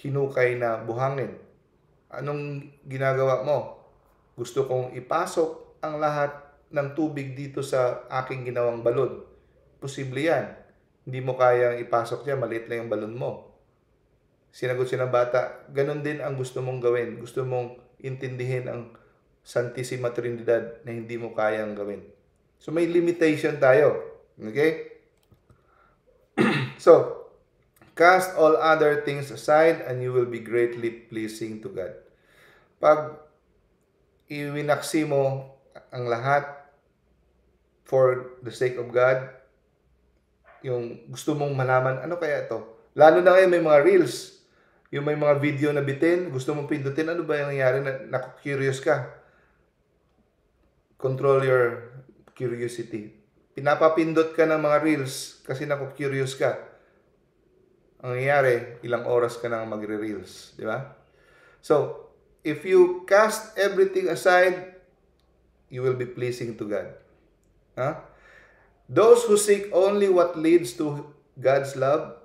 A: hinukay na buhangin. Anong ginagawa mo? Gusto kong ipasok ang lahat ng tubig dito sa aking ginawang balon. Posible yan. Hindi mo kayang ipasok dyan, maliit lang yung balon mo. Sinagot siya ng bata, ganun din ang gusto mong gawin. Gusto mong intindihin ang Santissima Trinidad na hindi mo kayang gawin. So may limitation tayo. Okay? So, cast all other things aside and you will be greatly pleasing to God. Pag iwinaksi mo ang lahat for the sake of God, yung gusto mong malaman, ano kaya ito? Lalo na ngayon may mga reels, yung may mga video na bitin, gusto mong pindutin, ano ba yung nangyari? Naku-curious ka. Control your curiosity. Pinapapindot ka ng mga reels kasi naku-curious ka. Ang nangyayari, ilang oras ka nang magre-reels, di ba? So, if you cast everything aside, you will be pleasing to God. Huh? Those who seek only what leads to God's love,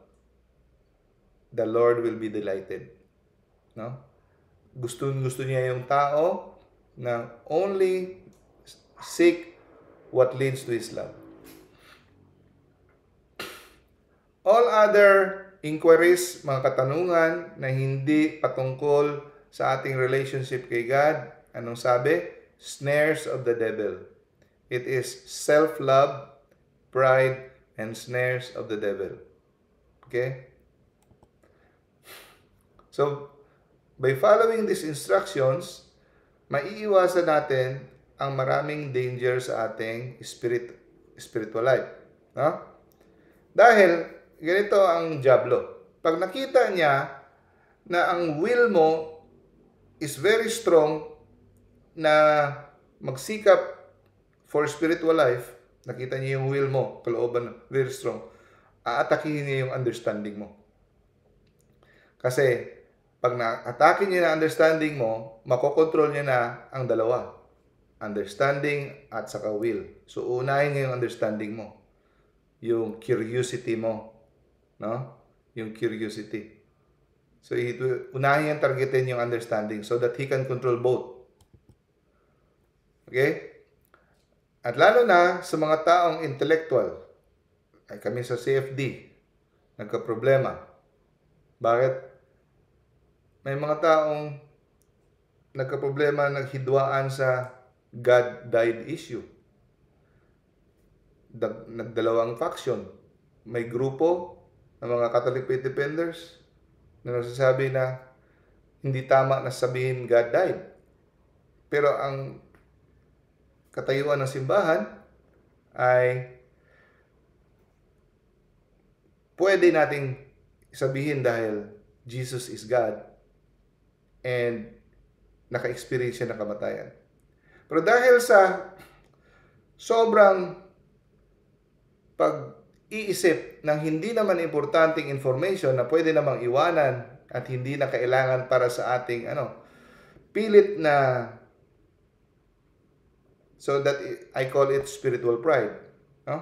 A: the Lord will be delighted. No? Gusto niya yung tao na only seek what leads to His love. All other inquiries, mga katanungan na hindi patungkol sa ating relationship kay God, anong sabi? Snares of the devil. It is self-love, pride, and snares of the devil. Okay? So, by following these instructions, maiiwasan natin ang maraming danger sa ating spiritual life. No? Dahil, ganito ang diablo. Pag nakita niya na ang will mo is very strong na magsikap for spiritual life, nakita niya yung will mo, kalooban, very strong, aatakihin niya yung understanding mo. Kasi, pag na-atake niya na understanding mo, makokontrol niya na ang dalawa. Understanding at saka will. So, unahin niya yung understanding mo. Yung curiosity mo. No? Yung curiosity. So, unahin niyang targetin yung understanding so that he can control both. Okay? At lalo na sa mga taong intellectual, ay kami sa CFD, nagka-problema. Bakit? May mga taong nagka-problema, naghidwaan sa God died issue. Nagdalawang faction. May grupo ng mga Catholic faith defenders na nagsasabi na hindi tama na sabihin God died. Pero ang katayuan ng simbahan ay pwede nating sabihin dahil Jesus is God and naka-experience siya ng kamatayan. Pero dahil sa sobrang pag-iisip ng hindi naman importanteng information na pwede namang iwanan at hindi na kailangan para sa ating pilit na, so that I call it spiritual pride. No?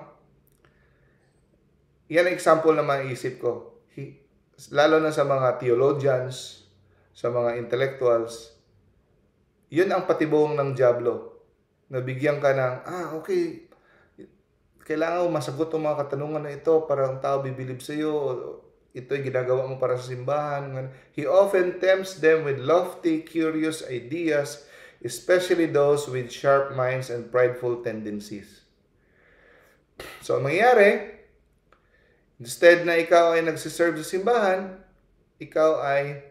A: Yan ang example na maiisip ko. Lalo na sa mga theologians, sa mga intellectuals, yun ang patibong ng diablo. Nabigyan ka ng, okay, kailangan mo masagot ang mga katanungan na ito para ang tao bibilib sa iyo. Ito'y ginagawa mo para sa simbahan. He often tempts them with lofty, curious ideas, especially those with sharp minds and prideful tendencies. So, ang mangyayari, instead na ikaw ay nagsiserve sa simbahan, ikaw ay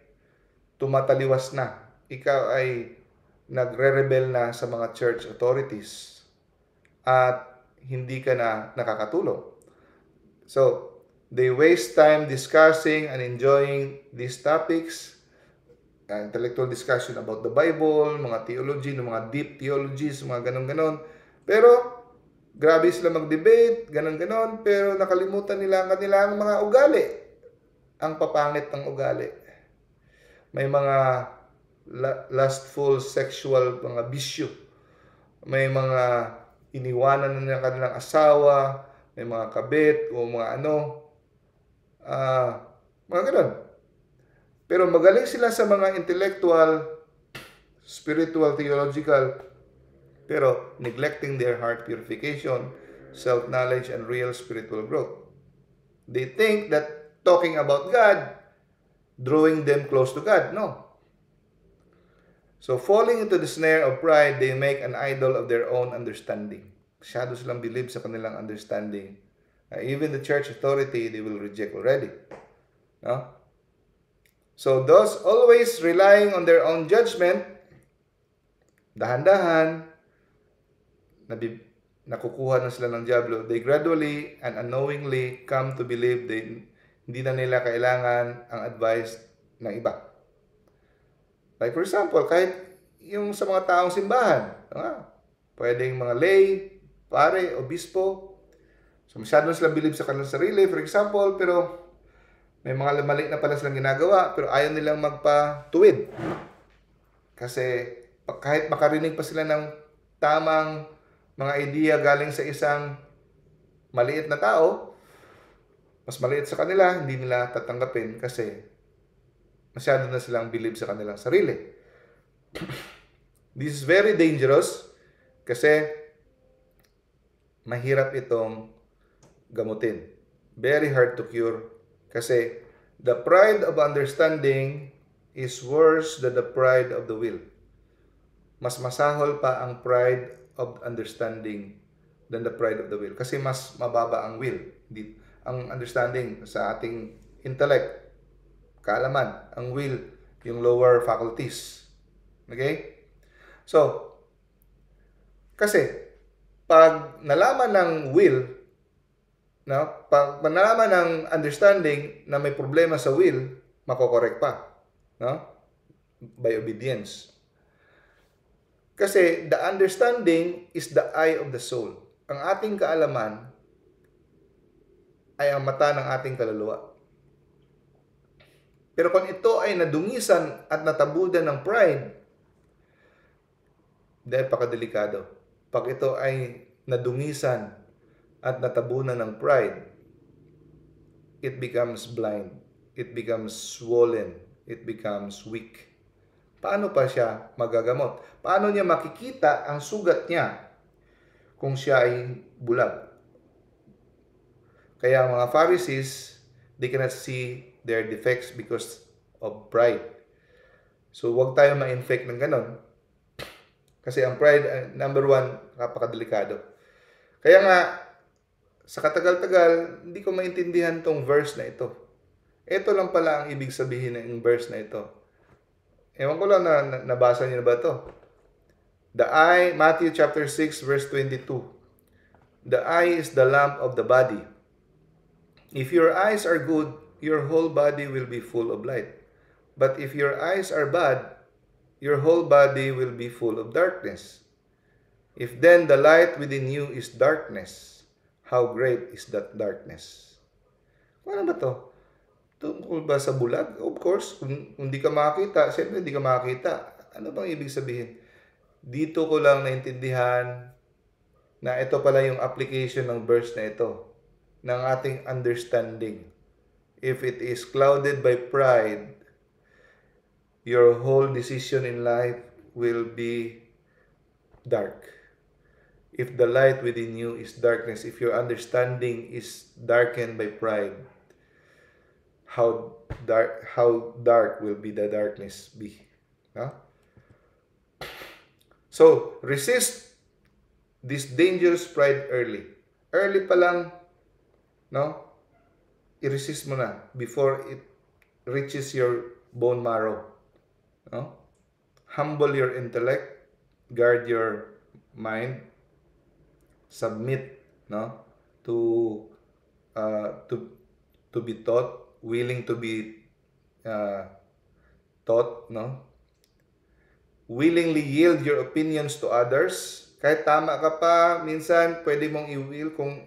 A: tumataliwas na. Ikaw ay nagre-rebel na sa mga church authorities. At hindi ka na nakakatulong. So, they waste time discussing and enjoying these topics, intellectual discussion about the Bible, mga theology, mga deep theologies, mga ganon-ganon. Pero, grabe sila mag-debate, ganon-ganon, pero nakalimutan nila ang kanilang mga ugali. Ang papangit ng ugali. May mga lustful sexual mga bisyo. May mga iniwanan na ng kanilang asawa, may mga kabit o mga mga ganun. Pero magaling sila sa mga intellectual, spiritual, theological, pero neglecting their heart purification, self-knowledge, and real spiritual growth. They think that talking about God, drawing them close to God. No. So, falling into the snare of pride, they make an idol of their own understanding. Masyado silang believe sa kanilang understanding. Even the church authority, they will reject already. No? So, those always relying on their own judgment, dahan-dahan, nakukuha na sila ng diablo, they gradually and unknowingly come to believe hindi na nila kailangan ang advice ng iba. Like for example, kahit yung sa mga taong simbahan, pwedeng mga lay, pare, obispo, so masyado silang believe sa kanilang sarili, for example, pero may mga mali na pala silang ginagawa, pero ayaw nilang magpatuwid. Kasi kahit makarinig pa sila ng tamang mga idea galing sa isang maliit na tao, mas maliit sa kanila, hindi nila tatanggapin kasi masyado na silang believe sa kanilang sarili. This is very dangerous kasi mahirap itong gamutin. Very hard to cure kasi the pride of understanding is worse than the pride of the will. Mas masahol pa ang pride of understanding than the pride of the will. Kasi mas mababa ang will. Ang understanding sa ating intellect, kaalaman, ang will, yung lower faculties. Okay? So, kasi, pag nalaman ng will, pag nalaman ng understanding na may problema sa will, makokorek pa. By obedience. Kasi, the understanding is the eye of the soul. Ang ating kaalaman ay ang mata ng ating kaluluwa. Pero kung ito ay nadungisan at natabudan ng pride, dahil pakadelikado. Pag ito ay nadungisan at natabunan ng pride, it becomes blind. It becomes swollen. It becomes weak. Paano pa siya magagamot? Paano niya makikita ang sugat niya kung siya ay bulag? Kaya ang mga Pharisees, they cannot see their defects because of pride. So, huwag tayo ma-infect ng ganon. Kasi ang pride, number one, napakadelikado. Kaya nga, sa katagal-tagal, hindi ko maintindihan tong verse na ito. Ito lang pala ang ibig sabihin ng verse na ito. Ewan ko lang na nabasa niyo na ba ito? The eye, Matthew chapter 6, verse 22. The eye is the lamp of the body. If your eyes are good, your whole body will be full of light. But if your eyes are bad, your whole body will be full of darkness. If then the light within you is darkness, how great is that darkness? Ano ba to? Tungkol ba sa bulag? Of course, kung hindi ka makakita, siyempre hindi ka makakita. Ano bang ibig sabihin? Dito ko lang naintindihan na ito pala yung application ng verse na ito, ng ating understanding. If it is clouded by pride, your whole decision in life will be dark. If the light within you is darkness, if your understanding is darkened by pride, how dark will be the darkness be? So, resist this dangerous pride early. Early pa lang, i-resist mo na before it reaches your bone marrow. Humble your intellect, guard your mind, submit no? To be taught, willing to be taught, no? Willingly yield your opinions to others. Kahit tama ka pa, minsan pwede mong i-will kung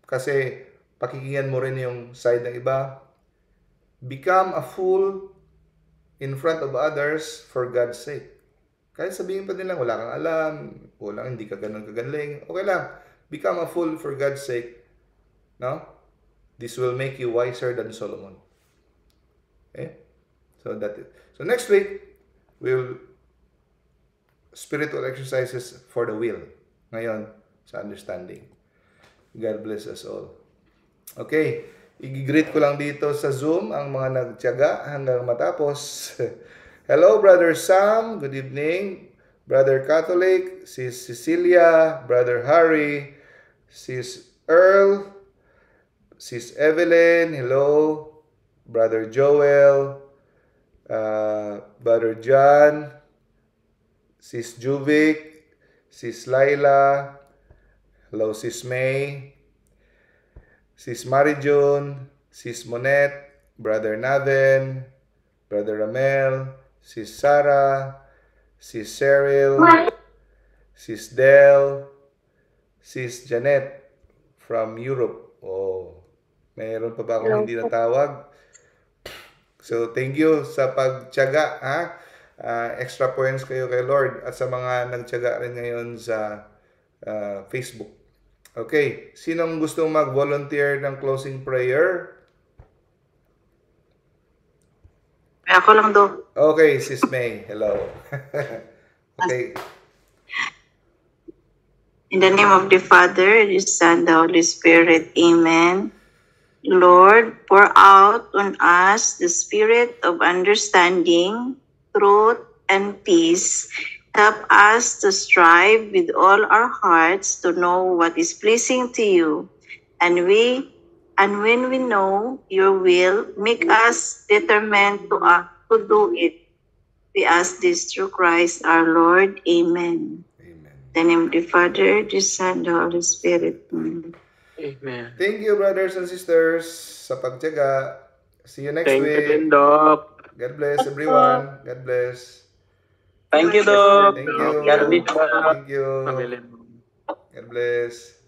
A: kasi pakikinggan mo rin yung side ng iba. Become a fool in front of others for God's sake. Kahit sabihin pa nila, wala kang alam, hindi ka ganun kagaling, okay lang. Become a fool for God's sake. No? This will make you wiser than Solomon. Okay? So that's it. So next week, we'll spiritual exercises for the will. Ngayon, sa understanding. God bless us all. Okay, i-greet ko lang dito sa Zoom ang mga nagtiyaga hanggang matapos. Hello, Brother Sam. Good evening. Brother Catholic, Sis Cecilia, Brother Harry, Sis Earl, Sis Evelyn, hello. Brother Joel, Brother John, Sis Juvic, Sis Laila, hello Sis May, Sis Marijun, Sis Monette, Brother Naven, Brother Ramel, Sis Sarah, Sis Cheryl, Sis Del, Sis Janet from Europe. Oh, mayroon pa ba akong hindi natawag? So, thank you sa pagtiyaga, ha? Extra points kayo kay Lord at sa mga nagtiyaga rin ngayon sa Facebook. Okay, sinong gustong mag-volunteer ng closing prayer?
C: Ako lang do.
A: Okay, Sis May, hello. Okay.
C: In the name of the Father, the Son, the Holy Spirit. Amen. Lord, pour out on us the spirit of understanding, truth, and peace. Help us to strive with all our hearts to know what is pleasing to you. And when we know your will, make us determined to do it. We ask this through Christ our Lord. Amen.
A: Amen.
C: In the name of the Father, the Son, the Holy Spirit. Amen.
B: Amen.
A: Thank you, brothers and sisters, sa pagtiyaga. See you next
B: Thank you
A: week.
B: din, Doc.
A: God bless everyone. God bless.
D: Thank you, Doc.
A: Thank you.
D: God bless.
A: Thank you.
B: Pamilya.
A: God bless.